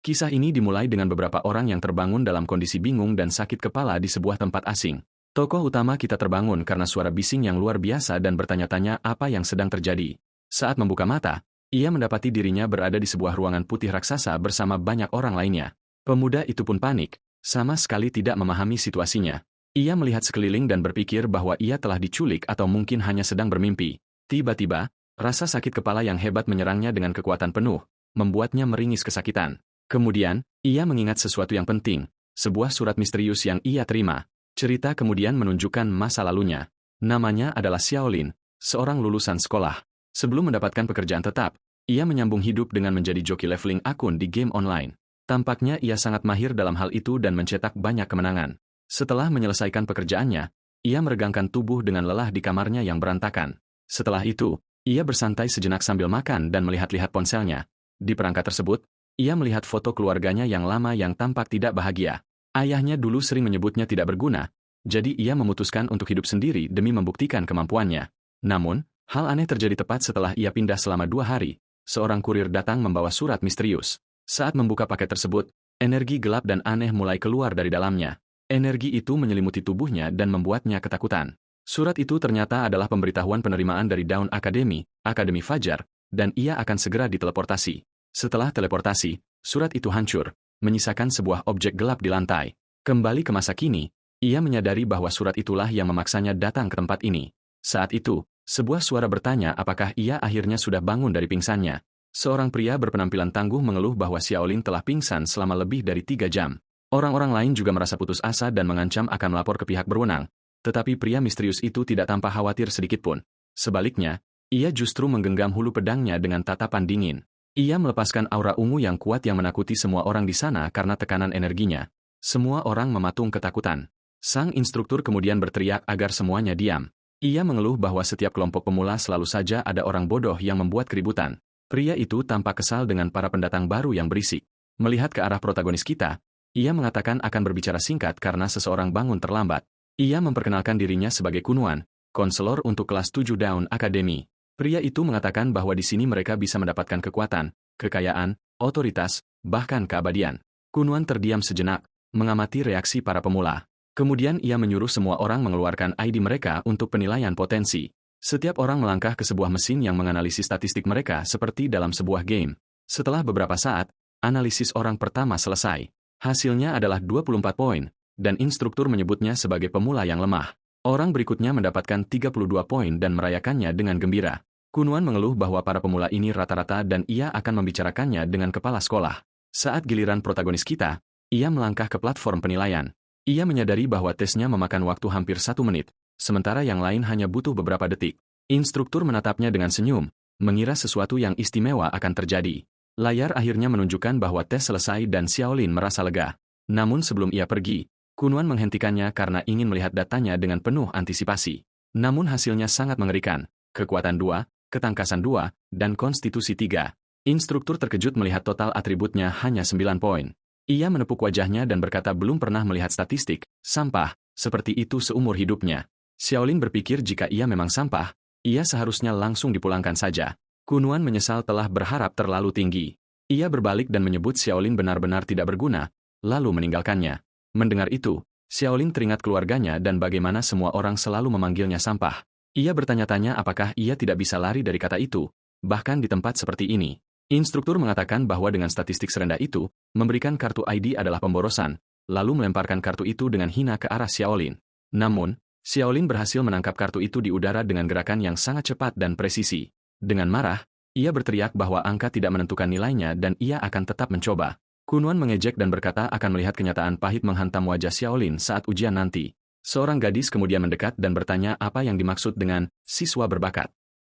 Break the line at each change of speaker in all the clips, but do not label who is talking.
Kisah ini dimulai dengan beberapa orang yang terbangun dalam kondisi bingung dan sakit kepala di sebuah tempat asing. Tokoh utama kita terbangun karena suara bising yang luar biasa dan bertanya-tanya apa yang sedang terjadi. Saat membuka mata, ia mendapati dirinya berada di sebuah ruangan putih raksasa bersama banyak orang lainnya. Pemuda itu pun panik, sama sekali tidak memahami situasinya. Ia melihat sekeliling dan berpikir bahwa ia telah diculik atau mungkin hanya sedang bermimpi. Tiba-tiba, rasa sakit kepala yang hebat menyerangnya dengan kekuatan penuh, membuatnya meringis kesakitan. Kemudian, ia mengingat sesuatu yang penting, sebuah surat misterius yang ia terima. Cerita kemudian menunjukkan masa lalunya. Namanya adalah Xiaolin, seorang lulusan sekolah. Sebelum mendapatkan pekerjaan tetap, ia menyambung hidup dengan menjadi joki leveling akun di game online. Tampaknya ia sangat mahir dalam hal itu dan mencetak banyak kemenangan. Setelah menyelesaikan pekerjaannya, ia meregangkan tubuh dengan lelah di kamarnya yang berantakan. Setelah itu, ia bersantai sejenak sambil makan dan melihat-lihat ponselnya. Di perangkat tersebut, ia melihat foto keluarganya yang lama yang tampak tidak bahagia. Ayahnya dulu sering menyebutnya tidak berguna, jadi ia memutuskan untuk hidup sendiri demi membuktikan kemampuannya. Namun, hal aneh terjadi tepat setelah ia pindah selama 2 hari. Seorang kurir datang membawa surat misterius. Saat membuka paket tersebut, energi gelap dan aneh mulai keluar dari dalamnya. Energi itu menyelimuti tubuhnya dan membuatnya ketakutan. Surat itu ternyata adalah pemberitahuan penerimaan dari Dawn Academy, Akademi Fajar, dan ia akan segera diteleportasi. Setelah teleportasi, surat itu hancur, menyisakan sebuah objek gelap di lantai. Kembali ke masa kini, ia menyadari bahwa surat itulah yang memaksanya datang ke tempat ini. Saat itu, sebuah suara bertanya apakah ia akhirnya sudah bangun dari pingsannya. Seorang pria berpenampilan tangguh mengeluh bahwa Xiaolin telah pingsan selama lebih dari 3 jam. Orang-orang lain juga merasa putus asa dan mengancam akan melapor ke pihak berwenang. Tetapi pria misterius itu tidak tampak khawatir sedikitpun. Sebaliknya, ia justru menggenggam hulu pedangnya dengan tatapan dingin. Ia melepaskan aura ungu yang kuat yang menakuti semua orang di sana karena tekanan energinya. Semua orang mematung ketakutan. Sang instruktur kemudian berteriak agar semuanya diam. Ia mengeluh bahwa setiap kelompok pemula selalu saja ada orang bodoh yang membuat keributan. Pria itu tampak kesal dengan para pendatang baru yang berisik. Melihat ke arah protagonis kita, ia mengatakan akan berbicara singkat karena seseorang bangun terlambat. Ia memperkenalkan dirinya sebagai Kunuan, konselor untuk kelas 7 Dawn Academy. Pria itu mengatakan bahwa di sini mereka bisa mendapatkan kekuatan, kekayaan, otoritas, bahkan keabadian. Kunuan terdiam sejenak, mengamati reaksi para pemula. Kemudian ia menyuruh semua orang mengeluarkan ID mereka untuk penilaian potensi. Setiap orang melangkah ke sebuah mesin yang menganalisis statistik mereka seperti dalam sebuah game. Setelah beberapa saat, analisis orang pertama selesai. Hasilnya adalah 24 poin, dan instruktur menyebutnya sebagai pemula yang lemah. Orang berikutnya mendapatkan 32 poin dan merayakannya dengan gembira. Kunuan mengeluh bahwa para pemula ini rata-rata dan ia akan membicarakannya dengan kepala sekolah. Saat giliran protagonis kita, ia melangkah ke platform penilaian. Ia menyadari bahwa tesnya memakan waktu hampir 1 menit, sementara yang lain hanya butuh beberapa detik. Instruktur menatapnya dengan senyum, mengira sesuatu yang istimewa akan terjadi. Layar akhirnya menunjukkan bahwa tes selesai dan Xiaolin merasa lega. Namun sebelum ia pergi, Kunuan menghentikannya karena ingin melihat datanya dengan penuh antisipasi. Namun hasilnya sangat mengerikan. Kekuatan 2, ketangkasan 2, dan konstitusi 3. Instruktur terkejut melihat total atributnya hanya 9 poin. Ia menepuk wajahnya dan berkata belum pernah melihat statistik, sampah, seperti itu seumur hidupnya. Xiaolin berpikir jika ia memang sampah, ia seharusnya langsung dipulangkan saja. Kunuan menyesal telah berharap terlalu tinggi. Ia berbalik dan menyebut Xiaolin benar-benar tidak berguna, lalu meninggalkannya. Mendengar itu, Xiaolin teringat keluarganya dan bagaimana semua orang selalu memanggilnya sampah. Ia bertanya-tanya apakah ia tidak bisa lari dari kata itu, bahkan di tempat seperti ini. Instruktur mengatakan bahwa dengan statistik serendah itu, memberikan kartu ID adalah pemborosan, lalu melemparkan kartu itu dengan hina ke arah Xiaolin. Namun, Xiaolin berhasil menangkap kartu itu di udara dengan gerakan yang sangat cepat dan presisi. Dengan marah, ia berteriak bahwa angka tidak menentukan nilainya dan ia akan tetap mencoba. Kunuan mengejek dan berkata akan melihat kenyataan pahit menghantam wajah Xiaolin saat ujian nanti. Seorang gadis kemudian mendekat dan bertanya apa yang dimaksud dengan siswa berbakat.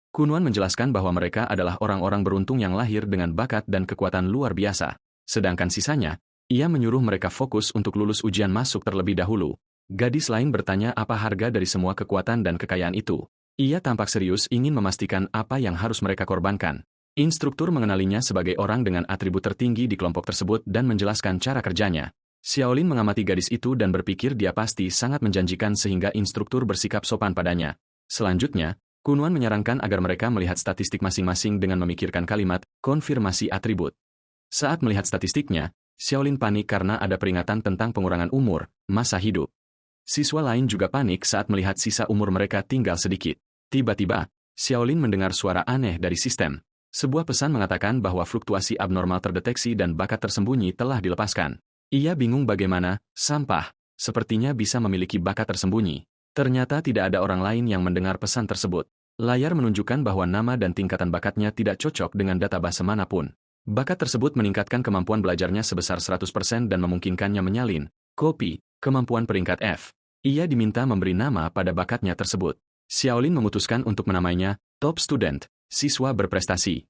Kunuan menjelaskan bahwa mereka adalah orang-orang beruntung yang lahir dengan bakat dan kekuatan luar biasa. Sedangkan sisanya, ia menyuruh mereka fokus untuk lulus ujian masuk terlebih dahulu. Gadis lain bertanya apa harga dari semua kekuatan dan kekayaan itu. Ia tampak serius ingin memastikan apa yang harus mereka korbankan. Instruktur mengenalinya sebagai orang dengan atribut tertinggi di kelompok tersebut dan menjelaskan cara kerjanya. Xiaolin mengamati gadis itu dan berpikir dia pasti sangat menjanjikan sehingga instruktur bersikap sopan padanya. Selanjutnya, Kunuan menyarankan agar mereka melihat statistik masing-masing dengan memikirkan kalimat konfirmasi atribut. Saat melihat statistiknya, Xiaolin panik karena ada peringatan tentang pengurangan umur, masa hidup. Siswa lain juga panik saat melihat sisa umur mereka tinggal sedikit. Tiba-tiba, Xiaolin mendengar suara aneh dari sistem. Sebuah pesan mengatakan bahwa fluktuasi abnormal terdeteksi dan bakat tersembunyi telah dilepaskan. Ia bingung bagaimana, sampah, sepertinya bisa memiliki bakat tersembunyi. Ternyata tidak ada orang lain yang mendengar pesan tersebut. Layar menunjukkan bahwa nama dan tingkatan bakatnya tidak cocok dengan database manapun. Bakat tersebut meningkatkan kemampuan belajarnya sebesar 100% dan memungkinkannya menyalin, copy, kemampuan peringkat F. Ia diminta memberi nama pada bakatnya tersebut. Xiaolin memutuskan untuk menamainya Top Student, siswa berprestasi.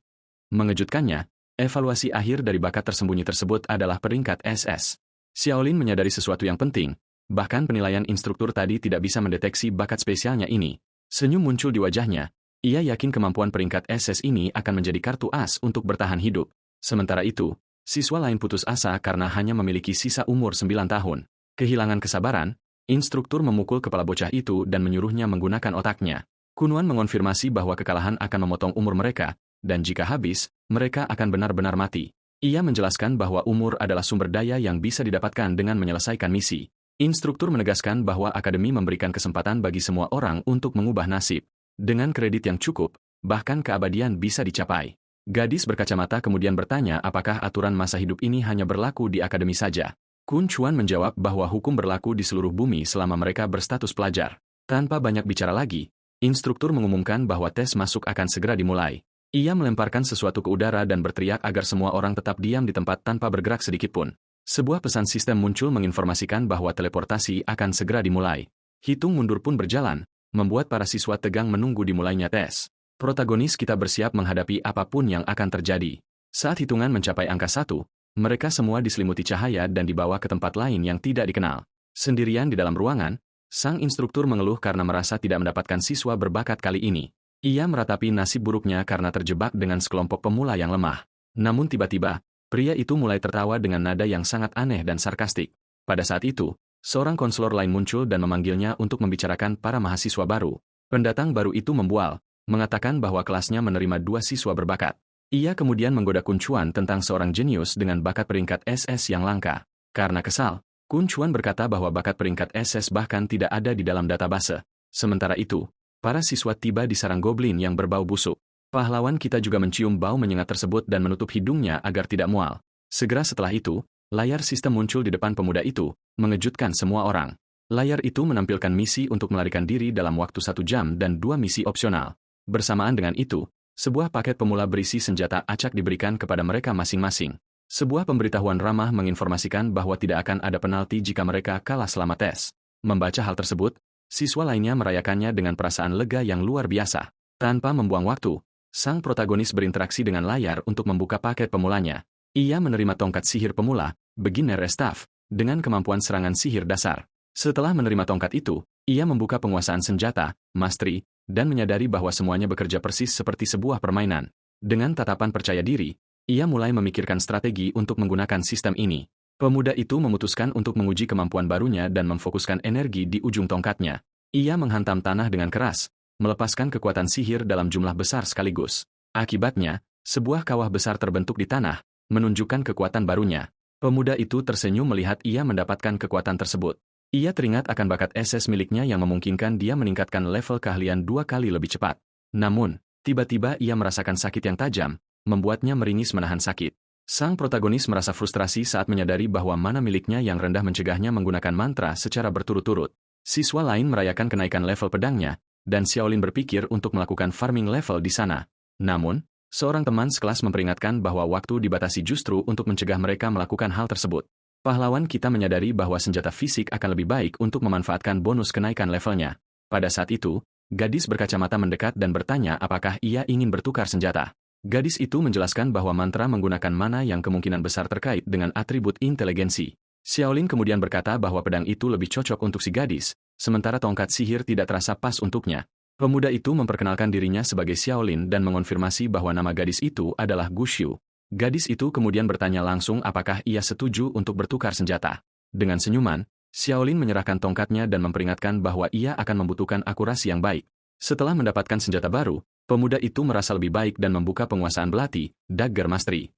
Mengejutkannya, evaluasi akhir dari bakat tersembunyi tersebut adalah peringkat SS. Xiaolin menyadari sesuatu yang penting, bahkan penilaian instruktur tadi tidak bisa mendeteksi bakat spesialnya ini. Senyum muncul di wajahnya. Ia yakin kemampuan peringkat SS ini akan menjadi kartu as untuk bertahan hidup. Sementara itu, siswa lain putus asa karena hanya memiliki sisa umur 9 tahun. Kehilangan kesabaran, instruktur memukul kepala bocah itu dan menyuruhnya menggunakan otaknya. Kunuan mengonfirmasi bahwa kekalahan akan memotong umur mereka, dan jika habis, mereka akan benar-benar mati. Ia menjelaskan bahwa umur adalah sumber daya yang bisa didapatkan dengan menyelesaikan misi. Instruktur menegaskan bahwa akademi memberikan kesempatan bagi semua orang untuk mengubah nasib. Dengan kredit yang cukup, bahkan keabadian bisa dicapai. Gadis berkacamata kemudian bertanya apakah aturan masa hidup ini hanya berlaku di akademi saja. Kun Chuan menjawab bahwa hukum berlaku di seluruh bumi selama mereka berstatus pelajar. Tanpa banyak bicara lagi, instruktur mengumumkan bahwa tes masuk akan segera dimulai. Ia melemparkan sesuatu ke udara dan berteriak agar semua orang tetap diam di tempat tanpa bergerak sedikitpun. Sebuah pesan sistem muncul menginformasikan bahwa teleportasi akan segera dimulai. Hitung mundur pun berjalan, membuat para siswa tegang menunggu dimulainya tes. Protagonis kita bersiap menghadapi apapun yang akan terjadi. Saat hitungan mencapai angka 1, mereka semua diselimuti cahaya dan dibawa ke tempat lain yang tidak dikenal. Sendirian di dalam ruangan, sang instruktur mengeluh karena merasa tidak mendapatkan siswa berbakat kali ini. Ia meratapi nasib buruknya karena terjebak dengan sekelompok pemula yang lemah. Namun tiba-tiba, pria itu mulai tertawa dengan nada yang sangat aneh dan sarkastik. Pada saat itu, seorang konselor lain muncul dan memanggilnya untuk membicarakan para mahasiswa baru. Pendatang baru itu membual, mengatakan bahwa kelasnya menerima 2 siswa berbakat. Ia kemudian menggoda Kun Chuan tentang seorang jenius dengan bakat peringkat SS yang langka. Karena kesal, Kun Chuan berkata bahwa bakat peringkat SS bahkan tidak ada di dalam database. Sementara itu, para siswa tiba di sarang goblin yang berbau busuk. Pahlawan kita juga mencium bau menyengat tersebut dan menutup hidungnya agar tidak mual. Segera setelah itu, layar sistem muncul di depan pemuda itu, mengejutkan semua orang. Layar itu menampilkan misi untuk melarikan diri dalam waktu 1 jam dan 2 misi opsional. Bersamaan dengan itu, sebuah paket pemula berisi senjata acak diberikan kepada mereka masing-masing. Sebuah pemberitahuan ramah menginformasikan bahwa tidak akan ada penalti jika mereka kalah selama tes. Membaca hal tersebut, siswa lainnya merayakannya dengan perasaan lega yang luar biasa. Tanpa membuang waktu, sang protagonis berinteraksi dengan layar untuk membuka paket pemulanya. Ia menerima tongkat sihir pemula, beginner staff, dengan kemampuan serangan sihir dasar. Setelah menerima tongkat itu, ia membuka penguasaan senjata, mastery, dan menyadari bahwa semuanya bekerja persis seperti sebuah permainan. Dengan tatapan percaya diri, ia mulai memikirkan strategi untuk menggunakan sistem ini. Pemuda itu memutuskan untuk menguji kemampuan barunya dan memfokuskan energi di ujung tongkatnya. Ia menghantam tanah dengan keras, melepaskan kekuatan sihir dalam jumlah besar sekaligus. Akibatnya, sebuah kawah besar terbentuk di tanah, menunjukkan kekuatan barunya. Pemuda itu tersenyum melihat ia mendapatkan kekuatan tersebut. Ia teringat akan bakat SS miliknya yang memungkinkan dia meningkatkan level keahlian 2 kali lebih cepat. Namun, tiba-tiba ia merasakan sakit yang tajam, membuatnya meringis menahan sakit. Sang protagonis merasa frustrasi saat menyadari bahwa mana miliknya yang rendah mencegahnya menggunakan mantra secara berturut-turut. Siswa lain merayakan kenaikan level pedangnya, dan Xiaolin berpikir untuk melakukan farming level di sana. Namun, seorang teman sekelas memperingatkan bahwa waktu dibatasi justru untuk mencegah mereka melakukan hal tersebut. Pahlawan kita menyadari bahwa senjata fisik akan lebih baik untuk memanfaatkan bonus kenaikan levelnya. Pada saat itu, gadis berkacamata mendekat dan bertanya apakah ia ingin bertukar senjata. Gadis itu menjelaskan bahwa mantra menggunakan mana yang kemungkinan besar terkait dengan atribut inteligensi. Xiaolin kemudian berkata bahwa pedang itu lebih cocok untuk si gadis, sementara tongkat sihir tidak terasa pas untuknya. Pemuda itu memperkenalkan dirinya sebagai Xiaolin dan mengonfirmasi bahwa nama gadis itu adalah Guxiu. Gadis itu kemudian bertanya langsung apakah ia setuju untuk bertukar senjata. Dengan senyuman, Xiaolin menyerahkan tongkatnya dan memperingatkan bahwa ia akan membutuhkan akurasi yang baik. Setelah mendapatkan senjata baru, pemuda itu merasa lebih baik dan membuka penguasaan belati, Dagger Mastery.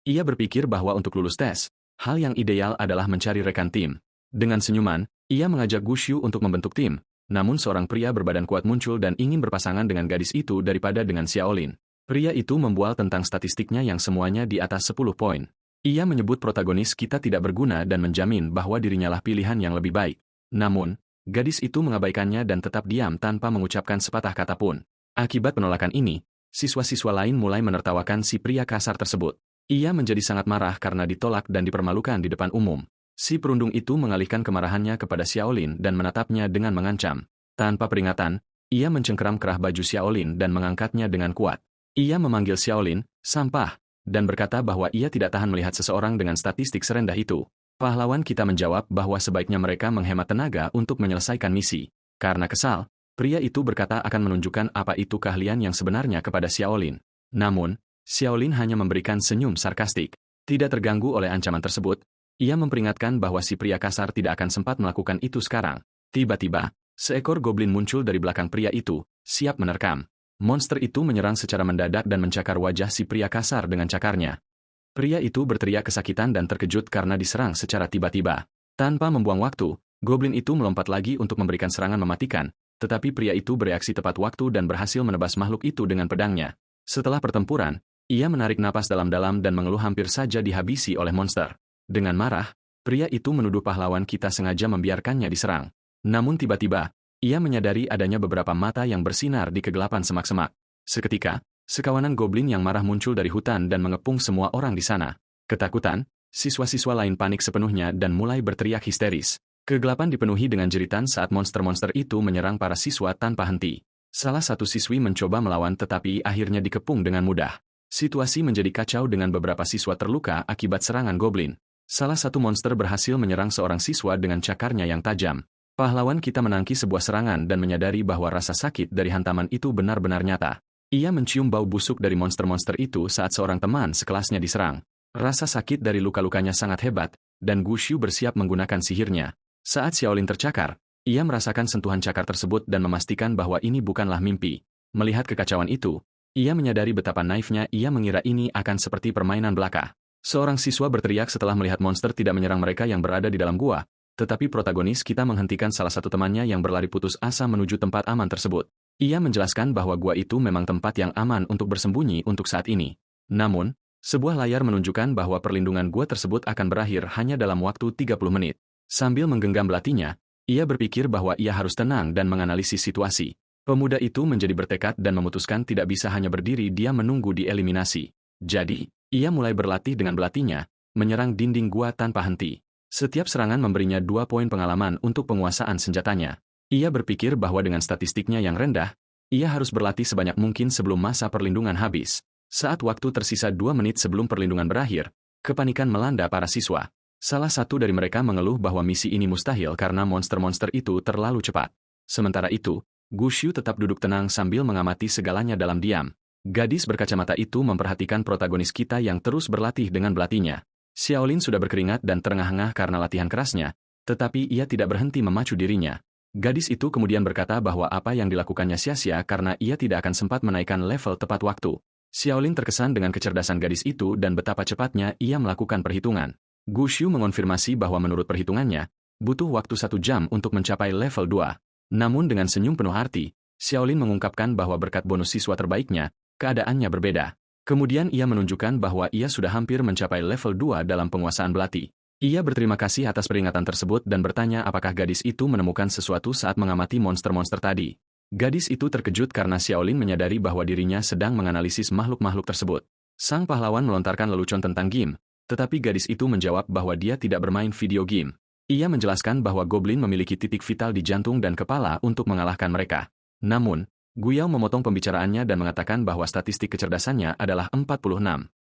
Ia berpikir bahwa untuk lulus tes, hal yang ideal adalah mencari rekan tim. Dengan senyuman, ia mengajak Gu Xiu untuk membentuk tim, namun seorang pria berbadan kuat muncul dan ingin berpasangan dengan gadis itu daripada dengan Xiaolin. Pria itu membual tentang statistiknya yang semuanya di atas 10 poin. Ia menyebut protagonis kita tidak berguna dan menjamin bahwa dirinya lah pilihan yang lebih baik. Namun, gadis itu mengabaikannya dan tetap diam tanpa mengucapkan sepatah kata pun. Akibat penolakan ini, siswa-siswa lain mulai menertawakan si pria kasar tersebut. Ia menjadi sangat marah karena ditolak dan dipermalukan di depan umum. Si perundung itu mengalihkan kemarahannya kepada Xiaolin dan menatapnya dengan mengancam. Tanpa peringatan, ia mencengkeram kerah baju Xiaolin dan mengangkatnya dengan kuat. Ia memanggil Xiaolin, sampah, dan berkata bahwa ia tidak tahan melihat seseorang dengan statistik serendah itu. Pahlawan kita menjawab bahwa sebaiknya mereka menghemat tenaga untuk menyelesaikan misi. Karena kesal, pria itu berkata akan menunjukkan apa itu keahlian yang sebenarnya kepada Xiaolin. Namun, Xiaolin hanya memberikan senyum sarkastik. Tidak terganggu oleh ancaman tersebut, ia memperingatkan bahwa si pria kasar tidak akan sempat melakukan itu sekarang. Tiba-tiba, seekor goblin muncul dari belakang pria itu, siap menerkam. Monster itu menyerang secara mendadak dan mencakar wajah si pria kasar dengan cakarnya. Pria itu berteriak kesakitan dan terkejut karena diserang secara tiba-tiba. Tanpa membuang waktu, goblin itu melompat lagi untuk memberikan serangan mematikan, tetapi pria itu bereaksi tepat waktu dan berhasil menebas makhluk itu dengan pedangnya. Setelah pertempuran, ia menarik napas dalam-dalam dan mengeluh hampir saja dihabisi oleh monster. Dengan marah, pria itu menuduh pahlawan kita sengaja membiarkannya diserang. Namun tiba-tiba, ia menyadari adanya beberapa mata yang bersinar di kegelapan semak-semak. Seketika, sekawanan goblin yang marah muncul dari hutan dan mengepung semua orang di sana. Ketakutan, siswa-siswa lain panik sepenuhnya dan mulai berteriak histeris. Kegelapan dipenuhi dengan jeritan saat monster-monster itu menyerang para siswa tanpa henti. Salah satu siswi mencoba melawan tetapi akhirnya dikepung dengan mudah. Situasi menjadi kacau dengan beberapa siswa terluka akibat serangan goblin. Salah satu monster berhasil menyerang seorang siswa dengan cakarnya yang tajam. Pahlawan kita menangkis sebuah serangan dan menyadari bahwa rasa sakit dari hantaman itu benar-benar nyata. Ia mencium bau busuk dari monster-monster itu saat seorang teman sekelasnya diserang. Rasa sakit dari luka-lukanya sangat hebat, dan Gu Xiu bersiap menggunakan sihirnya. Saat Xiaolin tercakar, ia merasakan sentuhan cakar tersebut dan memastikan bahwa ini bukanlah mimpi. Melihat kekacauan itu, ia menyadari betapa naifnya ia mengira ini akan seperti permainan belaka. Seorang siswa berteriak setelah melihat monster tidak menyerang mereka yang berada di dalam gua, tetapi protagonis kita menghentikan salah satu temannya yang berlari putus asa menuju tempat aman tersebut. Ia menjelaskan bahwa gua itu memang tempat yang aman untuk bersembunyi untuk saat ini. Namun, sebuah layar menunjukkan bahwa perlindungan gua tersebut akan berakhir hanya dalam waktu 30 menit. Sambil menggenggam belatinya, ia berpikir bahwa ia harus tenang dan menganalisis situasi. Pemuda itu menjadi bertekad dan memutuskan tidak bisa hanya berdiri dia menunggu dieliminasi. Jadi, ia mulai berlatih dengan belatinya, menyerang dinding gua tanpa henti. Setiap serangan memberinya 2 poin pengalaman untuk penguasaan senjatanya. Ia berpikir bahwa dengan statistiknya yang rendah, ia harus berlatih sebanyak mungkin sebelum masa perlindungan habis. Saat waktu tersisa 2 menit sebelum perlindungan berakhir, kepanikan melanda para siswa. Salah satu dari mereka mengeluh bahwa misi ini mustahil karena monster-monster itu terlalu cepat. Sementara itu, Gu Xiu tetap duduk tenang sambil mengamati segalanya dalam diam. Gadis berkacamata itu memperhatikan protagonis kita yang terus berlatih dengan belatinya. Xiaolin sudah berkeringat dan terengah-engah karena latihan kerasnya, tetapi ia tidak berhenti memacu dirinya. Gadis itu kemudian berkata bahwa apa yang dilakukannya sia-sia karena ia tidak akan sempat menaikkan level tepat waktu. Xiaolin terkesan dengan kecerdasan gadis itu dan betapa cepatnya ia melakukan perhitungan. Gu Xiu mengonfirmasi bahwa menurut perhitungannya, butuh waktu 1 jam untuk mencapai level 2. Namun dengan senyum penuh arti, Xiaolin mengungkapkan bahwa berkat bonus siswa terbaiknya, keadaannya berbeda. Kemudian ia menunjukkan bahwa ia sudah hampir mencapai level 2 dalam penguasaan belati. Ia berterima kasih atas peringatan tersebut dan bertanya apakah gadis itu menemukan sesuatu saat mengamati monster-monster tadi. Gadis itu terkejut karena Xiaolin menyadari bahwa dirinya sedang menganalisis makhluk-makhluk tersebut. Sang pahlawan melontarkan lelucon tentang game, tetapi gadis itu menjawab bahwa dia tidak bermain video game. Ia menjelaskan bahwa goblin memiliki titik vital di jantung dan kepala untuk mengalahkan mereka. Namun, Guyao memotong pembicaraannya dan mengatakan bahwa statistik kecerdasannya adalah 46.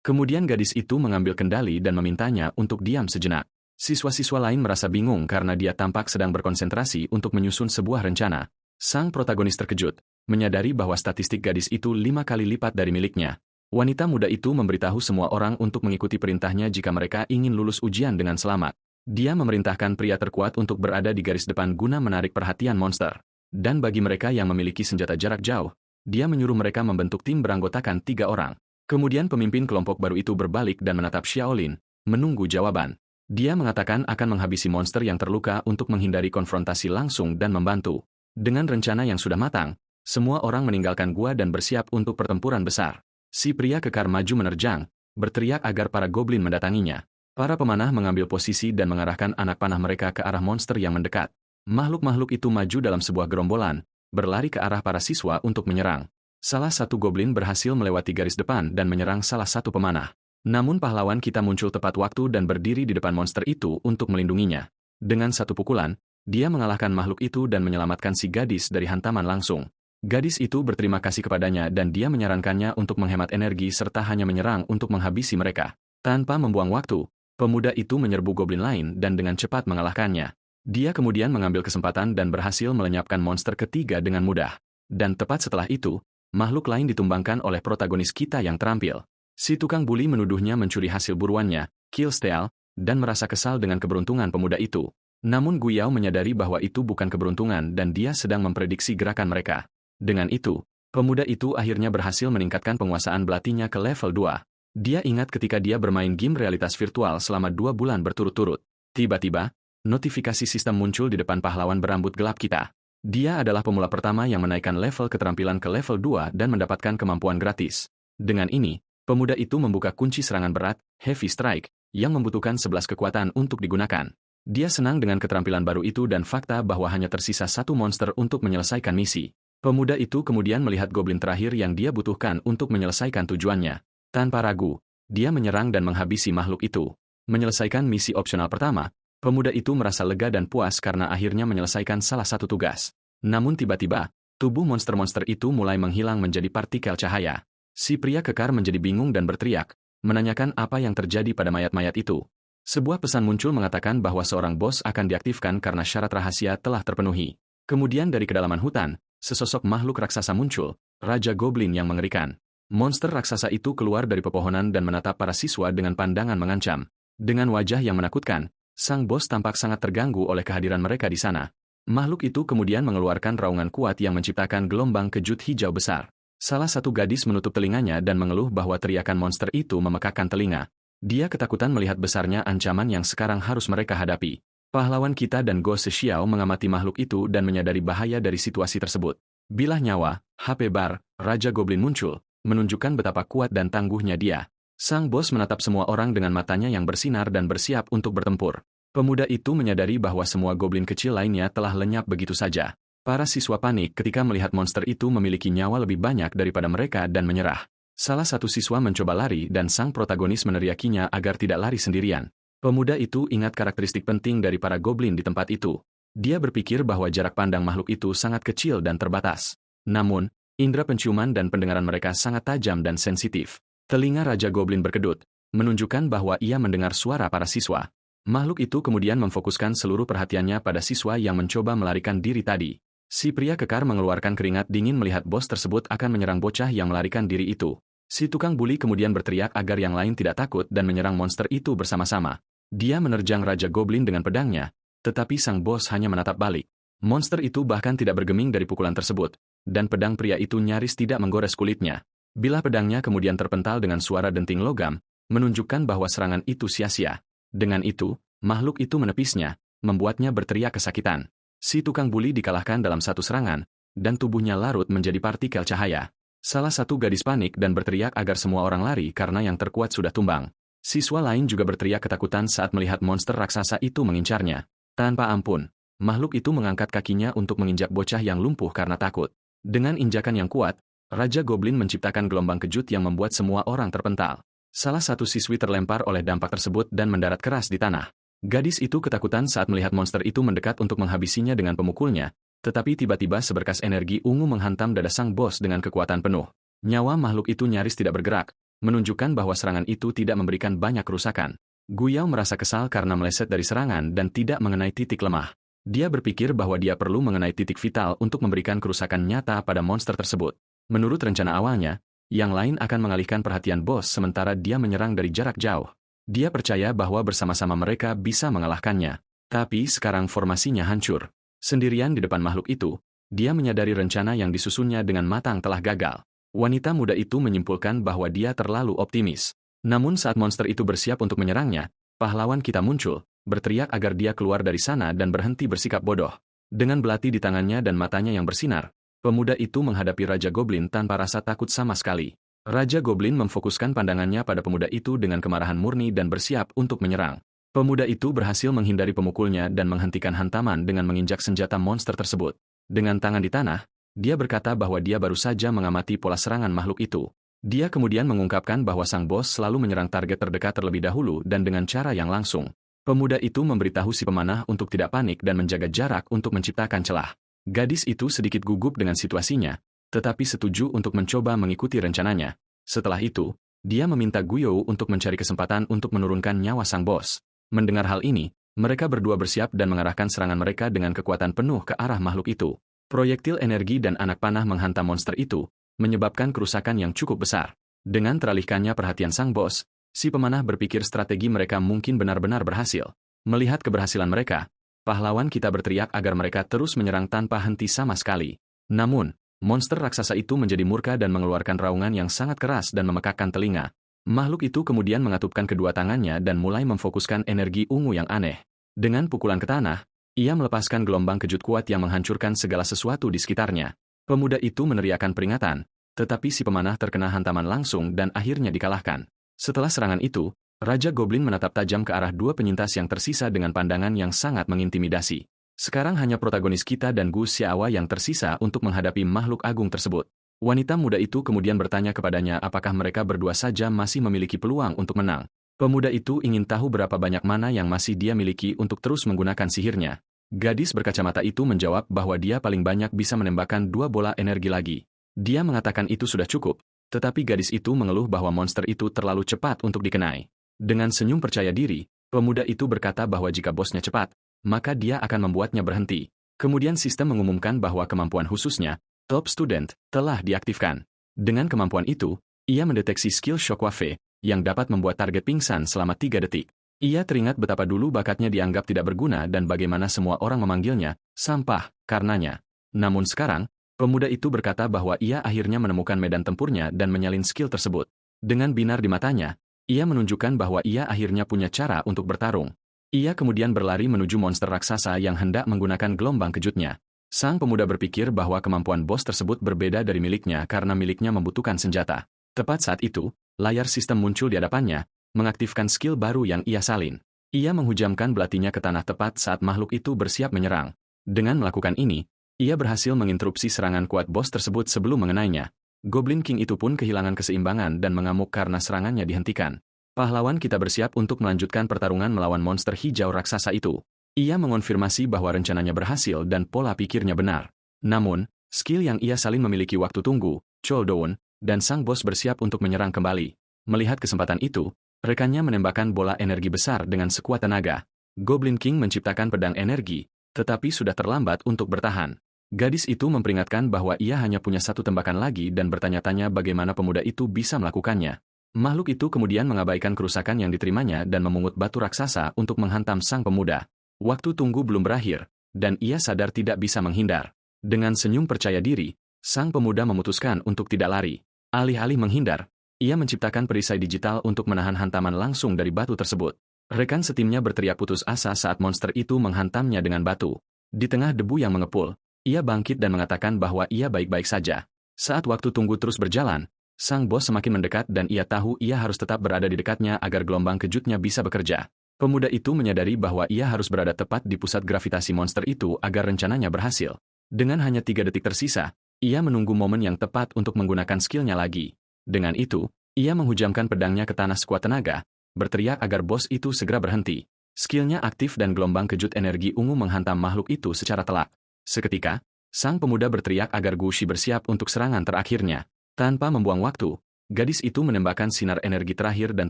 Kemudian gadis itu mengambil kendali dan memintanya untuk diam sejenak. Siswa-siswa lain merasa bingung karena dia tampak sedang berkonsentrasi untuk menyusun sebuah rencana. Sang protagonis terkejut, menyadari bahwa statistik gadis itu 5 kali lipat dari miliknya. Wanita muda itu memberitahu semua orang untuk mengikuti perintahnya jika mereka ingin lulus ujian dengan selamat. Dia memerintahkan pria terkuat untuk berada di garis depan guna menarik perhatian monster. Dan bagi mereka yang memiliki senjata jarak jauh, dia menyuruh mereka membentuk tim beranggotakan 3 orang. Kemudian pemimpin kelompok baru itu berbalik dan menatap Xiaolin, menunggu jawaban. Dia mengatakan akan menghabisi monster yang terluka untuk menghindari konfrontasi langsung dan membantu. Dengan rencana yang sudah matang, semua orang meninggalkan gua dan bersiap untuk pertempuran besar. Si pria kekar maju menerjang, berteriak agar para goblin mendatanginya. Para pemanah mengambil posisi dan mengarahkan anak panah mereka ke arah monster yang mendekat. Makhluk-makhluk itu maju dalam sebuah gerombolan, berlari ke arah para siswa untuk menyerang. Salah satu goblin berhasil melewati garis depan dan menyerang salah satu pemanah. Namun pahlawan kita muncul tepat waktu dan berdiri di depan monster itu untuk melindunginya. Dengan satu pukulan, dia mengalahkan makhluk itu dan menyelamatkan si gadis dari hantaman langsung. Gadis itu berterima kasih kepadanya dan dia menyarankannya untuk menghemat energi serta hanya menyerang untuk menghabisi mereka. Tanpa membuang waktu, pemuda itu menyerbu goblin lain dan dengan cepat mengalahkannya. Dia kemudian mengambil kesempatan dan berhasil melenyapkan monster ketiga dengan mudah. Dan tepat setelah itu, makhluk lain ditumbangkan oleh protagonis kita yang terampil. Si tukang buli menuduhnya mencuri hasil buruannya, kill steal, dan merasa kesal dengan keberuntungan pemuda itu. Namun Guyao menyadari bahwa itu bukan keberuntungan dan dia sedang memprediksi gerakan mereka. Dengan itu, pemuda itu akhirnya berhasil meningkatkan penguasaan belatinya ke level 2. Dia ingat ketika dia bermain game realitas virtual selama 2 bulan berturut-turut. Tiba-tiba, notifikasi sistem muncul di depan pahlawan berambut gelap kita. Dia adalah pemula pertama yang menaikkan level keterampilan ke level 2 dan mendapatkan kemampuan gratis. Dengan ini, pemuda itu membuka kunci serangan berat, Heavy Strike, yang membutuhkan 11 kekuatan untuk digunakan. Dia senang dengan keterampilan baru itu dan fakta bahwa hanya tersisa satu monster untuk menyelesaikan misi. Pemuda itu kemudian melihat goblin terakhir yang dia butuhkan untuk menyelesaikan tujuannya. Tanpa ragu, dia menyerang dan menghabisi makhluk itu. Menyelesaikan misi opsional pertama, pemuda itu merasa lega dan puas karena akhirnya menyelesaikan salah satu tugas. Namun tiba-tiba, tubuh monster-monster itu mulai menghilang menjadi partikel cahaya. Si pria kekar menjadi bingung dan berteriak, menanyakan apa yang terjadi pada mayat-mayat itu. Sebuah pesan muncul mengatakan bahwa seorang bos akan diaktifkan karena syarat rahasia telah terpenuhi. Kemudian dari kedalaman hutan, sesosok makhluk raksasa muncul, Raja Goblin yang mengerikan. Monster raksasa itu keluar dari pepohonan dan menatap para siswa dengan pandangan mengancam. Dengan wajah yang menakutkan, sang bos tampak sangat terganggu oleh kehadiran mereka di sana. Makhluk itu kemudian mengeluarkan raungan kuat yang menciptakan gelombang kejut hijau besar. Salah satu gadis menutup telinganya dan mengeluh bahwa teriakan monster itu memekakkan telinga. Dia ketakutan melihat besarnya ancaman yang sekarang harus mereka hadapi. Pahlawan kita dan Go Sexiao mengamati makhluk itu dan menyadari bahaya dari situasi tersebut. Bilah nyawa, HP Bar, Raja Goblin muncul, menunjukkan betapa kuat dan tangguhnya dia. Sang bos menatap semua orang dengan matanya yang bersinar dan bersiap untuk bertempur. Pemuda itu menyadari bahwa semua goblin kecil lainnya telah lenyap begitu saja. Para siswa panik ketika melihat monster itu memiliki nyawa lebih banyak daripada mereka dan menyerah. Salah satu siswa mencoba lari dan sang protagonis meneriakinya agar tidak lari sendirian. Pemuda itu ingat karakteristik penting dari para goblin di tempat itu. Dia berpikir bahwa jarak pandang makhluk itu sangat kecil dan terbatas. Namun, indera penciuman dan pendengaran mereka sangat tajam dan sensitif. Telinga Raja Goblin berkedut, menunjukkan bahwa ia mendengar suara para siswa. Makhluk itu kemudian memfokuskan seluruh perhatiannya pada siswa yang mencoba melarikan diri tadi. Si pria kekar mengeluarkan keringat dingin melihat bos tersebut akan menyerang bocah yang melarikan diri itu. Si tukang buli kemudian berteriak agar yang lain tidak takut dan menyerang monster itu bersama-sama. Dia menerjang Raja Goblin dengan pedangnya, tetapi sang bos hanya menatap balik. Monster itu bahkan tidak bergeming dari pukulan tersebut, dan pedang pria itu nyaris tidak menggores kulitnya. Bilah pedangnya kemudian terpental dengan suara denting logam, menunjukkan bahwa serangan itu sia-sia. Dengan itu, makhluk itu menepisnya, membuatnya berteriak kesakitan. Si tukang buli dikalahkan dalam satu serangan, dan tubuhnya larut menjadi partikel cahaya. Salah satu gadis panik dan berteriak agar semua orang lari karena yang terkuat sudah tumbang. Siswa lain juga berteriak ketakutan saat melihat monster raksasa itu mengincarnya. Tanpa ampun, makhluk itu mengangkat kakinya untuk menginjak bocah yang lumpuh karena takut. Dengan injakan yang kuat, Raja Goblin menciptakan gelombang kejut yang membuat semua orang terpental. Salah satu siswi terlempar oleh dampak tersebut dan mendarat keras di tanah. Gadis itu ketakutan saat melihat monster itu mendekat untuk menghabisinya dengan pemukulnya, tetapi tiba-tiba seberkas energi ungu menghantam dada sang bos dengan kekuatan penuh. Nyawa makhluk itu nyaris tidak bergerak, menunjukkan bahwa serangan itu tidak memberikan banyak kerusakan. Guyao merasa kesal karena meleset dari serangan dan tidak mengenai titik lemah. Dia berpikir bahwa dia perlu mengenai titik vital untuk memberikan kerusakan nyata pada monster tersebut. Menurut rencana awalnya, yang lain akan mengalihkan perhatian bos sementara dia menyerang dari jarak jauh. Dia percaya bahwa bersama-sama mereka bisa mengalahkannya. Tapi sekarang formasinya hancur. Sendirian di depan makhluk itu, dia menyadari rencana yang disusunnya dengan matang telah gagal. Wanita muda itu menyimpulkan bahwa dia terlalu optimis. Namun saat monster itu bersiap untuk menyerangnya, pahlawan kita muncul, berteriak agar dia keluar dari sana dan berhenti bersikap bodoh. Dengan belati di tangannya dan matanya yang bersinar, pemuda itu menghadapi Raja Goblin tanpa rasa takut sama sekali. Raja Goblin memfokuskan pandangannya pada pemuda itu dengan kemarahan murni dan bersiap untuk menyerang. Pemuda itu berhasil menghindari pemukulnya dan menghentikan hantaman dengan menginjak senjata monster tersebut. Dengan tangan di tanah, dia berkata bahwa dia baru saja mengamati pola serangan makhluk itu. Dia kemudian mengungkapkan bahwa sang bos selalu menyerang target terdekat terlebih dahulu dan dengan cara yang langsung. Pemuda itu memberitahu si pemanah untuk tidak panik dan menjaga jarak untuk menciptakan celah. Gadis itu sedikit gugup dengan situasinya, tetapi setuju untuk mencoba mengikuti rencananya. Setelah itu, dia meminta Guiyou untuk mencari kesempatan untuk menurunkan nyawa sang bos. Mendengar hal ini, mereka berdua bersiap dan mengarahkan serangan mereka dengan kekuatan penuh ke arah makhluk itu. Proyektil energi dan anak panah menghantam monster itu, menyebabkan kerusakan yang cukup besar. Dengan teralihkannya perhatian sang bos, si pemanah berpikir strategi mereka mungkin benar-benar berhasil. Melihat keberhasilan mereka, pahlawan kita berteriak agar mereka terus menyerang tanpa henti sama sekali. Namun, monster raksasa itu menjadi murka dan mengeluarkan raungan yang sangat keras dan memekakkan telinga. Makhluk itu kemudian mengatupkan kedua tangannya dan mulai memfokuskan energi ungu yang aneh. Dengan pukulan ke tanah, ia melepaskan gelombang kejut kuat yang menghancurkan segala sesuatu di sekitarnya. Pemuda itu meneriakkan peringatan, tetapi si pemanah terkena hantaman langsung dan akhirnya dikalahkan. Setelah serangan itu, Raja Goblin menatap tajam ke arah dua penyintas yang tersisa dengan pandangan yang sangat mengintimidasi. Sekarang hanya protagonis kita dan Gu Xiaowa yang tersisa untuk menghadapi makhluk agung tersebut. Wanita muda itu kemudian bertanya kepadanya apakah mereka berdua saja masih memiliki peluang untuk menang. Pemuda itu ingin tahu berapa banyak mana yang masih dia miliki untuk terus menggunakan sihirnya. Gadis berkacamata itu menjawab bahwa dia paling banyak bisa menembakkan 2 bola energi lagi. Dia mengatakan itu sudah cukup. Tetapi gadis itu mengeluh bahwa monster itu terlalu cepat untuk dikenai. Dengan senyum percaya diri, pemuda itu berkata bahwa jika bosnya cepat, maka dia akan membuatnya berhenti. Kemudian sistem mengumumkan bahwa kemampuan khususnya, Top Student, telah diaktifkan. Dengan kemampuan itu, ia mendeteksi skill Shockwave, yang dapat membuat target pingsan selama 3 detik. Ia teringat betapa dulu bakatnya dianggap tidak berguna dan bagaimana semua orang memanggilnya sampah karenanya. Namun sekarang, pemuda itu berkata bahwa ia akhirnya menemukan medan tempurnya dan menyalin skill tersebut. Dengan binar di matanya, ia menunjukkan bahwa ia akhirnya punya cara untuk bertarung. Ia kemudian berlari menuju monster raksasa yang hendak menggunakan gelombang kejutnya. Sang pemuda berpikir bahwa kemampuan bos tersebut berbeda dari miliknya karena miliknya membutuhkan senjata. Tepat saat itu, layar sistem muncul di hadapannya, mengaktifkan skill baru yang ia salin. Ia menghujamkan belatinya ke tanah tepat saat makhluk itu bersiap menyerang. Dengan melakukan ini, ia berhasil menginterupsi serangan kuat bos tersebut sebelum mengenainya. Goblin King itu pun kehilangan keseimbangan dan mengamuk karena serangannya dihentikan. Pahlawan kita bersiap untuk melanjutkan pertarungan melawan monster hijau raksasa itu. Ia mengonfirmasi bahwa rencananya berhasil dan pola pikirnya benar. Namun, skill yang ia salin memiliki waktu tunggu, cooldown, dan sang bos bersiap untuk menyerang kembali. Melihat kesempatan itu, rekannya menembakkan bola energi besar dengan sekuat tenaga. Goblin King menciptakan pedang energi, tetapi sudah terlambat untuk bertahan. Gadis itu memperingatkan bahwa ia hanya punya satu tembakan lagi dan bertanya-tanya bagaimana pemuda itu bisa melakukannya. Makhluk itu kemudian mengabaikan kerusakan yang diterimanya dan memungut batu raksasa untuk menghantam sang pemuda. Waktu tunggu belum berakhir, dan ia sadar tidak bisa menghindar. Dengan senyum percaya diri, sang pemuda memutuskan untuk tidak lari. Alih-alih menghindar, ia menciptakan perisai digital untuk menahan hantaman langsung dari batu tersebut. Rekan setimnya berteriak putus asa saat monster itu menghantamnya dengan batu. Di tengah debu yang mengepul, ia bangkit dan mengatakan bahwa ia baik-baik saja. Saat waktu tunggu terus berjalan, sang bos semakin mendekat dan ia tahu ia harus tetap berada di dekatnya agar gelombang kejutnya bisa bekerja. Pemuda itu menyadari bahwa ia harus berada tepat di pusat gravitasi monster itu agar rencananya berhasil. Dengan hanya 3 detik tersisa, ia menunggu momen yang tepat untuk menggunakan skillnya lagi. Dengan itu, ia menghujamkan pedangnya ke tanah sekuat tenaga, berteriak agar bos itu segera berhenti. Skillnya aktif dan gelombang kejut energi ungu menghantam makhluk itu secara telak. Seketika, sang pemuda berteriak agar Gu Shi bersiap untuk serangan terakhirnya. Tanpa membuang waktu, gadis itu menembakkan sinar energi terakhir dan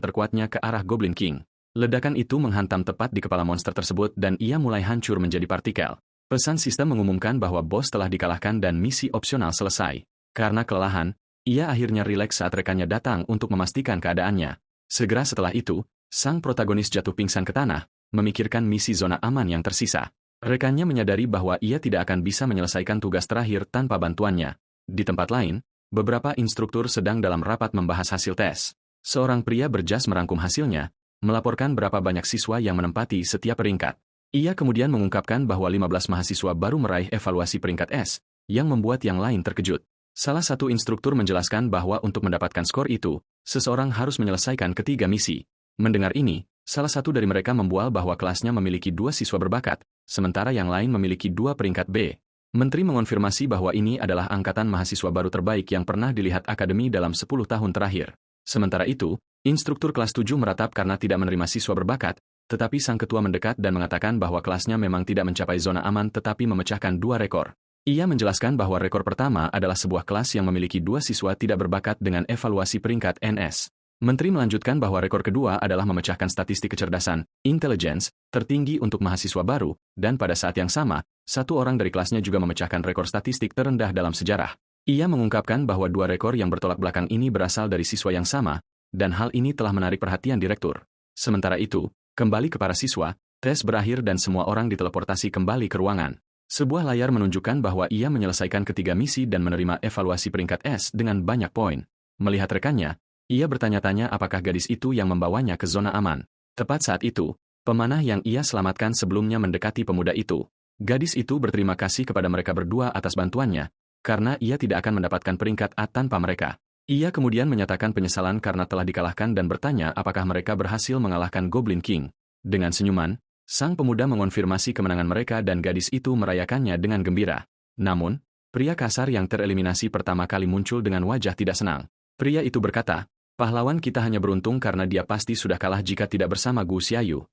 terkuatnya ke arah Goblin King. Ledakan itu menghantam tepat di kepala monster tersebut dan ia mulai hancur menjadi partikel. Pesan sistem mengumumkan bahwa bos telah dikalahkan dan misi opsional selesai. Karena kelelahan, ia akhirnya rileks saat rekannya datang untuk memastikan keadaannya. Segera setelah itu, sang protagonis jatuh pingsan ke tanah, memikirkan misi zona aman yang tersisa. Rekannya menyadari bahwa ia tidak akan bisa menyelesaikan tugas terakhir tanpa bantuannya. Di tempat lain, Beberapa instruktur sedang dalam rapat membahas hasil tes. Seorang pria berjas merangkum hasilnya, melaporkan berapa banyak siswa yang menempati setiap peringkat. Ia kemudian mengungkapkan bahwa 15 mahasiswa baru meraih evaluasi peringkat S, yang membuat yang lain terkejut. Salah satu instruktur menjelaskan bahwa untuk mendapatkan skor itu, seseorang harus menyelesaikan ketiga misi. Mendengar ini, salah satu dari mereka membual bahwa kelasnya memiliki 2 siswa berbakat, sementara yang lain memiliki 2 peringkat B. Menteri mengonfirmasi bahwa ini adalah angkatan mahasiswa baru terbaik yang pernah dilihat akademi dalam 10 tahun terakhir. Sementara itu, instruktur kelas 7 meratap karena tidak menerima siswa berbakat, tetapi sang ketua mendekat dan mengatakan bahwa kelasnya memang tidak mencapai zona aman tetapi memecahkan 2 rekor. Ia menjelaskan bahwa rekor pertama adalah sebuah kelas yang memiliki 2 siswa tidak berbakat dengan evaluasi peringkat NS. Menteri melanjutkan bahwa rekor kedua adalah memecahkan statistik kecerdasan, intelligence, tertinggi untuk mahasiswa baru, dan pada saat yang sama, satu orang dari kelasnya juga memecahkan rekor statistik terendah dalam sejarah. Ia mengungkapkan bahwa 2 rekor yang bertolak belakang ini berasal dari siswa yang sama, dan hal ini telah menarik perhatian direktur. Sementara itu, kembali ke para siswa, tes berakhir dan semua orang diteleportasi kembali ke ruangan. Sebuah layar menunjukkan bahwa ia menyelesaikan ketiga misi dan menerima evaluasi peringkat S dengan banyak poin. Melihat rekannya, ia bertanya-tanya apakah gadis itu yang membawanya ke zona aman. Tepat saat itu, pemanah yang ia selamatkan sebelumnya mendekati pemuda itu. Gadis itu berterima kasih kepada mereka berdua atas bantuannya, karena ia tidak akan mendapatkan peringkat A tanpa mereka. Ia kemudian menyatakan penyesalan karena telah dikalahkan dan bertanya apakah mereka berhasil mengalahkan Goblin King. Dengan senyuman, sang pemuda mengonfirmasi kemenangan mereka dan gadis itu merayakannya dengan gembira. Namun, pria kasar yang tereliminasi pertama kali muncul dengan wajah tidak senang. Pria itu berkata, "Pahlawan kita hanya beruntung karena dia pasti sudah kalah jika tidak bersama Gu Xiaoyu."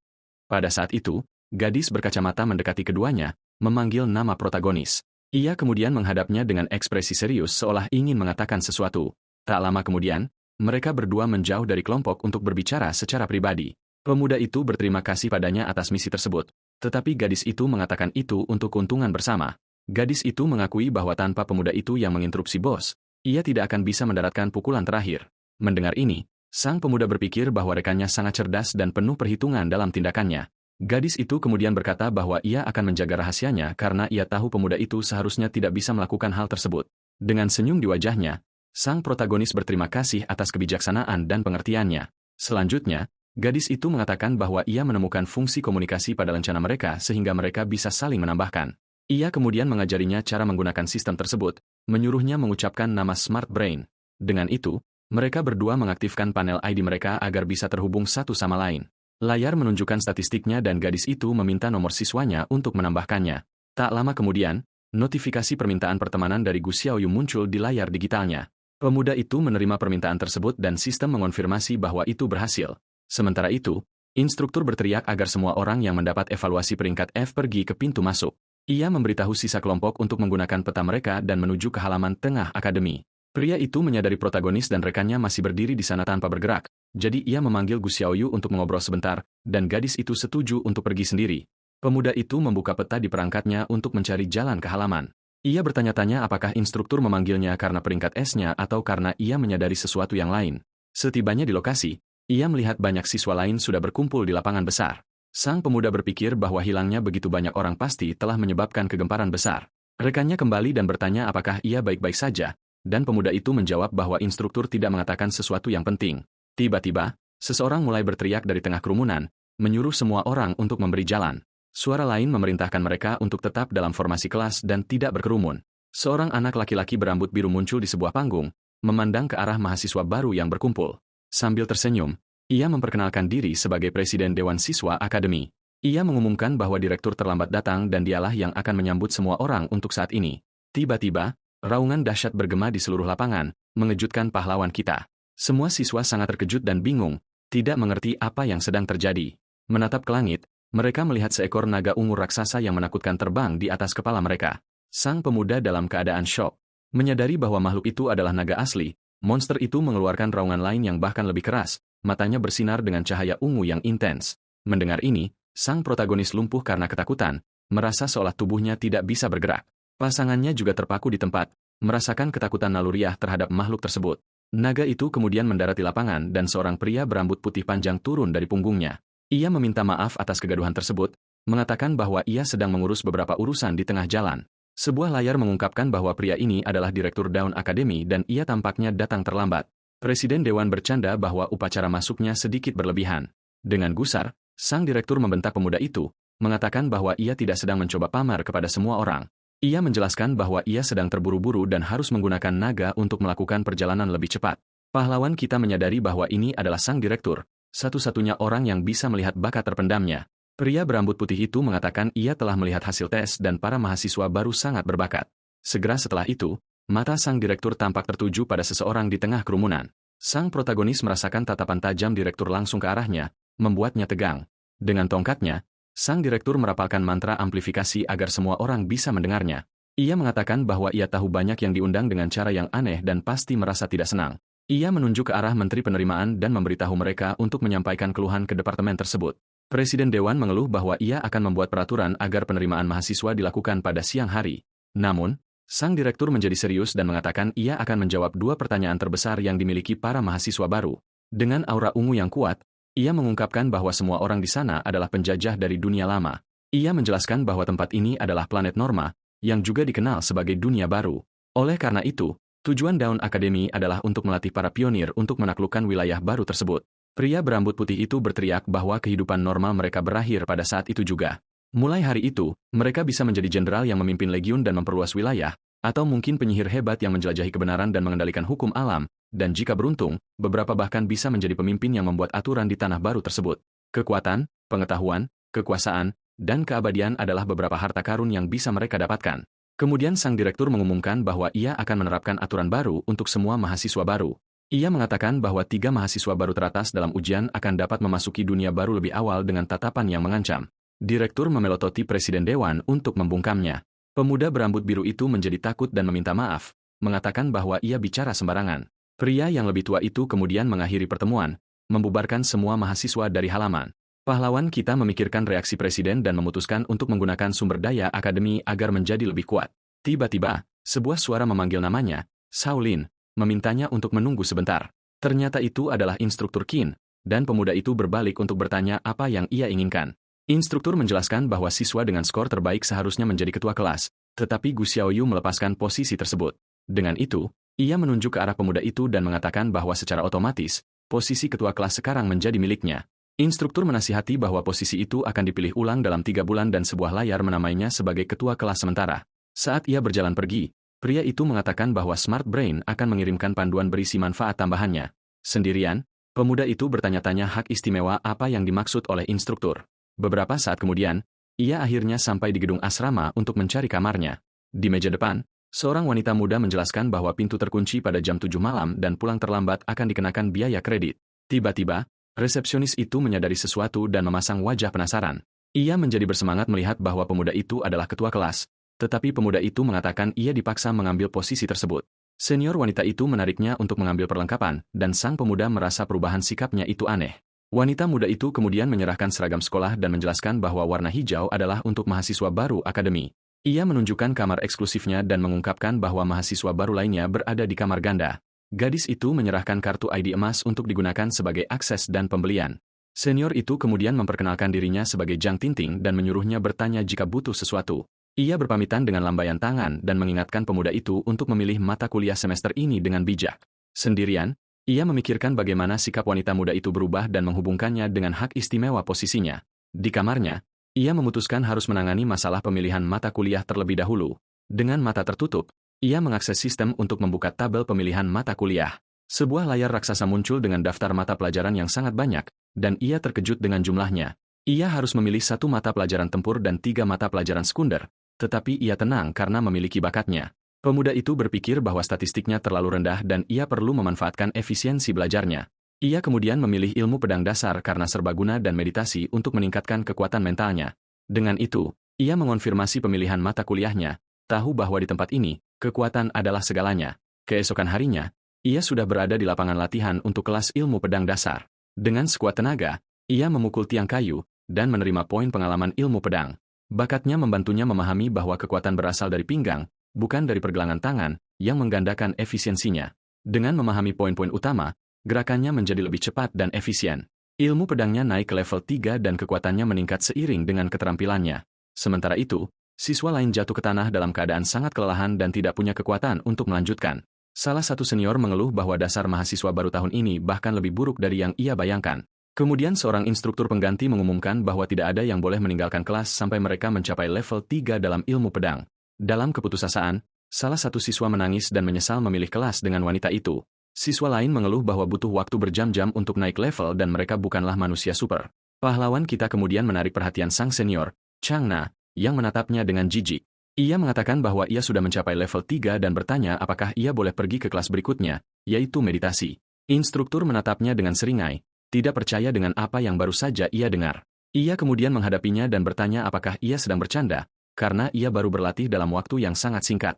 Pada saat itu, gadis berkacamata mendekati keduanya, memanggil nama protagonis. Ia kemudian menghadapnya dengan ekspresi serius seolah ingin mengatakan sesuatu. Tak lama kemudian, mereka berdua menjauh dari kelompok untuk berbicara secara pribadi. Pemuda itu berterima kasih padanya atas misi tersebut, tetapi gadis itu mengatakan itu untuk keuntungan bersama. Gadis itu mengakui bahwa tanpa pemuda itu yang menginterupsi bos, ia tidak akan bisa mendaratkan pukulan terakhir. Mendengar ini, sang pemuda berpikir bahwa rekannya sangat cerdas dan penuh perhitungan dalam tindakannya. Gadis itu kemudian berkata bahwa ia akan menjaga rahasianya karena ia tahu pemuda itu seharusnya tidak bisa melakukan hal tersebut. Dengan senyum di wajahnya, sang protagonis berterima kasih atas kebijaksanaan dan pengertiannya. Selanjutnya, gadis itu mengatakan bahwa ia menemukan fungsi komunikasi pada lencana mereka sehingga mereka bisa saling menambahkan. Ia kemudian mengajarinya cara menggunakan sistem tersebut, menyuruhnya mengucapkan nama Smart Brain. Dengan itu, mereka berdua mengaktifkan panel ID mereka agar bisa terhubung satu sama lain. Layar menunjukkan statistiknya dan gadis itu meminta nomor siswanya untuk menambahkannya. Tak lama kemudian, notifikasi permintaan pertemanan dari Gu Xiaoyu muncul di layar digitalnya. Pemuda itu menerima permintaan tersebut dan sistem mengonfirmasi bahwa itu berhasil. Sementara itu, instruktur berteriak agar semua orang yang mendapat evaluasi peringkat F pergi ke pintu masuk. Ia memberitahu sisa kelompok untuk menggunakan peta mereka dan menuju ke halaman tengah akademi. Pria itu menyadari protagonis dan rekannya masih berdiri di sana tanpa bergerak, jadi ia memanggil Gu Xiaoyu untuk mengobrol sebentar, dan gadis itu setuju untuk pergi sendiri. Pemuda itu membuka peta di perangkatnya untuk mencari jalan ke halaman. Ia bertanya-tanya apakah instruktur memanggilnya karena peringkat S-nya atau karena ia menyadari sesuatu yang lain. Setibanya di lokasi, ia melihat banyak siswa lain sudah berkumpul di lapangan besar. Sang pemuda berpikir bahwa hilangnya begitu banyak orang pasti telah menyebabkan kegemparan besar. Rekannya kembali dan bertanya apakah ia baik-baik saja, dan pemuda itu menjawab bahwa instruktur tidak mengatakan sesuatu yang penting. Tiba-tiba, seseorang mulai berteriak dari tengah kerumunan, menyuruh semua orang untuk memberi jalan. Suara lain memerintahkan mereka untuk tetap dalam formasi kelas dan tidak berkerumun. Seorang anak laki-laki berambut biru muncul di sebuah panggung, memandang ke arah mahasiswa baru yang berkumpul. Sambil tersenyum, ia memperkenalkan diri sebagai Presiden Dewan Siswa Akademi. Ia mengumumkan bahwa direktur terlambat datang dan dialah yang akan menyambut semua orang untuk saat ini. Tiba-tiba, raungan dahsyat bergema di seluruh lapangan, mengejutkan pahlawan kita. Semua siswa sangat terkejut dan bingung, tidak mengerti apa yang sedang terjadi. Menatap ke langit, mereka melihat seekor naga ungu raksasa yang menakutkan terbang di atas kepala mereka. Sang pemuda dalam keadaan syok. Menyadari bahwa makhluk itu adalah naga asli, monster itu mengeluarkan raungan lain yang bahkan lebih keras, matanya bersinar dengan cahaya ungu yang intens. Mendengar ini, sang protagonis lumpuh karena ketakutan, merasa seolah tubuhnya tidak bisa bergerak. Pasangannya juga terpaku di tempat, merasakan ketakutan naluriah terhadap makhluk tersebut. Naga itu kemudian mendarat di lapangan dan seorang pria berambut putih panjang turun dari punggungnya. Ia meminta maaf atas kegaduhan tersebut, mengatakan bahwa ia sedang mengurus beberapa urusan di tengah jalan. Sebuah layar mengungkapkan bahwa pria ini adalah Direktur Dawn Academy dan ia tampaknya datang terlambat. Presiden Dewan bercanda bahwa upacara masuknya sedikit berlebihan. Dengan gusar, sang direktur membentak pemuda itu, mengatakan bahwa ia tidak sedang mencoba pamer kepada semua orang. Ia menjelaskan bahwa ia sedang terburu-buru dan harus menggunakan naga untuk melakukan perjalanan lebih cepat. Pahlawan kita menyadari bahwa ini adalah sang direktur, satu-satunya orang yang bisa melihat bakat terpendamnya. Pria berambut putih itu mengatakan ia telah melihat hasil tes dan para mahasiswa baru sangat berbakat. Segera setelah itu, mata sang direktur tampak tertuju pada seseorang di tengah kerumunan. Sang protagonis merasakan tatapan tajam direktur langsung ke arahnya, membuatnya tegang. Dengan tongkatnya, sang direktur merapalkan mantra amplifikasi agar semua orang bisa mendengarnya. Ia mengatakan bahwa ia tahu banyak yang diundang dengan cara yang aneh dan pasti merasa tidak senang. Ia menunjuk ke arah Menteri Penerimaan dan memberitahu mereka untuk menyampaikan keluhan ke departemen tersebut. Presiden Dewan mengeluh bahwa ia akan membuat peraturan agar penerimaan mahasiswa dilakukan pada siang hari. Namun, sang direktur menjadi serius dan mengatakan ia akan menjawab dua pertanyaan terbesar yang dimiliki para mahasiswa baru. Dengan aura ungu yang kuat, ia mengungkapkan bahwa semua orang di sana adalah penjajah dari dunia lama. Ia menjelaskan bahwa tempat ini adalah planet Norma, yang juga dikenal sebagai dunia baru. Oleh karena itu, tujuan Dawn Academy adalah untuk melatih para pionir untuk menaklukkan wilayah baru tersebut. Pria berambut putih itu berteriak bahwa kehidupan normal mereka berakhir pada saat itu juga. Mulai hari itu, mereka bisa menjadi jenderal yang memimpin legiun dan memperluas wilayah, atau mungkin penyihir hebat yang menjelajahi kebenaran dan mengendalikan hukum alam, dan jika beruntung, beberapa bahkan bisa menjadi pemimpin yang membuat aturan di tanah baru tersebut. Kekuatan, pengetahuan, kekuasaan, dan keabadian adalah beberapa harta karun yang bisa mereka dapatkan. Kemudian sang direktur mengumumkan bahwa ia akan menerapkan aturan baru untuk semua mahasiswa baru. Ia mengatakan bahwa 3 mahasiswa baru teratas dalam ujian akan dapat memasuki dunia baru lebih awal dengan tatapan yang mengancam. Direktur memelototi Presiden Dewan untuk membungkamnya. Pemuda berambut biru itu menjadi takut dan meminta maaf, mengatakan bahwa ia bicara sembarangan. Pria yang lebih tua itu kemudian mengakhiri pertemuan, membubarkan semua mahasiswa dari halaman. Pahlawan kita memikirkan reaksi Presiden dan memutuskan untuk menggunakan sumber daya akademi agar menjadi lebih kuat. Tiba-tiba, sebuah suara memanggil namanya, Shaolin, memintanya untuk menunggu sebentar. Ternyata itu adalah instruktur Qin, dan pemuda itu berbalik untuk bertanya apa yang ia inginkan. Instruktur menjelaskan bahwa siswa dengan skor terbaik seharusnya menjadi ketua kelas, tetapi Gu Xiaoyu melepaskan posisi tersebut. Dengan itu, ia menunjuk ke arah pemuda itu dan mengatakan bahwa secara otomatis, posisi ketua kelas sekarang menjadi miliknya. Instruktur menasihati bahwa posisi itu akan dipilih ulang dalam 3 bulan dan sebuah layar menamainya sebagai ketua kelas sementara. Saat ia berjalan pergi, pria itu mengatakan bahwa Smart Brain akan mengirimkan panduan berisi manfaat tambahannya. Sendirian, pemuda itu bertanya-tanya hak istimewa apa yang dimaksud oleh instruktur. Beberapa saat kemudian, ia akhirnya sampai di gedung asrama untuk mencari kamarnya. Di meja depan, seorang wanita muda menjelaskan bahwa pintu terkunci pada jam 7 malam dan pulang terlambat akan dikenakan biaya kredit. Tiba-tiba, resepsionis itu menyadari sesuatu dan memasang wajah penasaran. Ia menjadi bersemangat melihat bahwa pemuda itu adalah ketua kelas. Tetapi pemuda itu mengatakan ia dipaksa mengambil posisi tersebut. Senior wanita itu menariknya untuk mengambil perlengkapan, dan sang pemuda merasa perubahan sikapnya itu aneh. Wanita muda itu kemudian menyerahkan seragam sekolah dan menjelaskan bahwa warna hijau adalah untuk mahasiswa baru akademi. Ia menunjukkan kamar eksklusifnya dan mengungkapkan bahwa mahasiswa baru lainnya berada di kamar ganda. Gadis itu menyerahkan kartu ID emas untuk digunakan sebagai akses dan pembelian. Senior itu kemudian memperkenalkan dirinya sebagai Jang Tinting dan menyuruhnya bertanya jika butuh sesuatu. Ia berpamitan dengan lambaian tangan dan mengingatkan pemuda itu untuk memilih mata kuliah semester ini dengan bijak. Sendirian, ia memikirkan bagaimana sikap wanita muda itu berubah dan menghubungkannya dengan hak istimewa posisinya. Di kamarnya, ia memutuskan harus menangani masalah pemilihan mata kuliah terlebih dahulu. Dengan mata tertutup, ia mengakses sistem untuk membuka tabel pemilihan mata kuliah. Sebuah layar raksasa muncul dengan daftar mata pelajaran yang sangat banyak, dan ia terkejut dengan jumlahnya. Ia harus memilih 1 mata pelajaran tempur dan 3 mata pelajaran sekunder. Tetapi ia tenang karena memiliki bakatnya. Pemuda itu berpikir bahwa statistiknya terlalu rendah dan ia perlu memanfaatkan efisiensi belajarnya. Ia kemudian memilih ilmu pedang dasar karena serbaguna dan meditasi untuk meningkatkan kekuatan mentalnya. Dengan itu, ia mengonfirmasi pemilihan mata kuliahnya, tahu bahwa di tempat ini, kekuatan adalah segalanya. Keesokan harinya, ia sudah berada di lapangan latihan untuk kelas ilmu pedang dasar. Dengan sekuat tenaga, ia memukul tiang kayu, dan menerima poin pengalaman ilmu pedang. Bakatnya membantunya memahami bahwa kekuatan berasal dari pinggang, bukan dari pergelangan tangan, yang menggandakan efisiensinya. Dengan memahami poin-poin utama, gerakannya menjadi lebih cepat dan efisien. Ilmu pedangnya naik ke level 3 dan kekuatannya meningkat seiring dengan keterampilannya. Sementara itu, Siswa lain jatuh ke tanah dalam keadaan sangat kelelahan dan tidak punya kekuatan untuk melanjutkan. Salah satu senior mengeluh bahwa dasar mahasiswa baru tahun ini bahkan lebih buruk dari yang ia bayangkan. Kemudian seorang instruktur pengganti mengumumkan bahwa tidak ada yang boleh meninggalkan kelas sampai mereka mencapai level 3 dalam ilmu pedang. Dalam keputusasaan, salah satu siswa menangis dan menyesal memilih kelas dengan wanita itu. Siswa lain mengeluh bahwa butuh waktu berjam-jam untuk naik level dan mereka bukanlah manusia super. Pahlawan kita kemudian menarik perhatian sang senior, Chang Na, yang menatapnya dengan jijik. Ia mengatakan bahwa ia sudah mencapai level 3 dan bertanya apakah ia boleh pergi ke kelas berikutnya, yaitu meditasi. Instruktur menatapnya dengan seringai, tidak percaya dengan apa yang baru saja ia dengar. Ia kemudian menghadapinya dan bertanya apakah ia sedang bercanda, karena ia baru berlatih dalam waktu yang sangat singkat.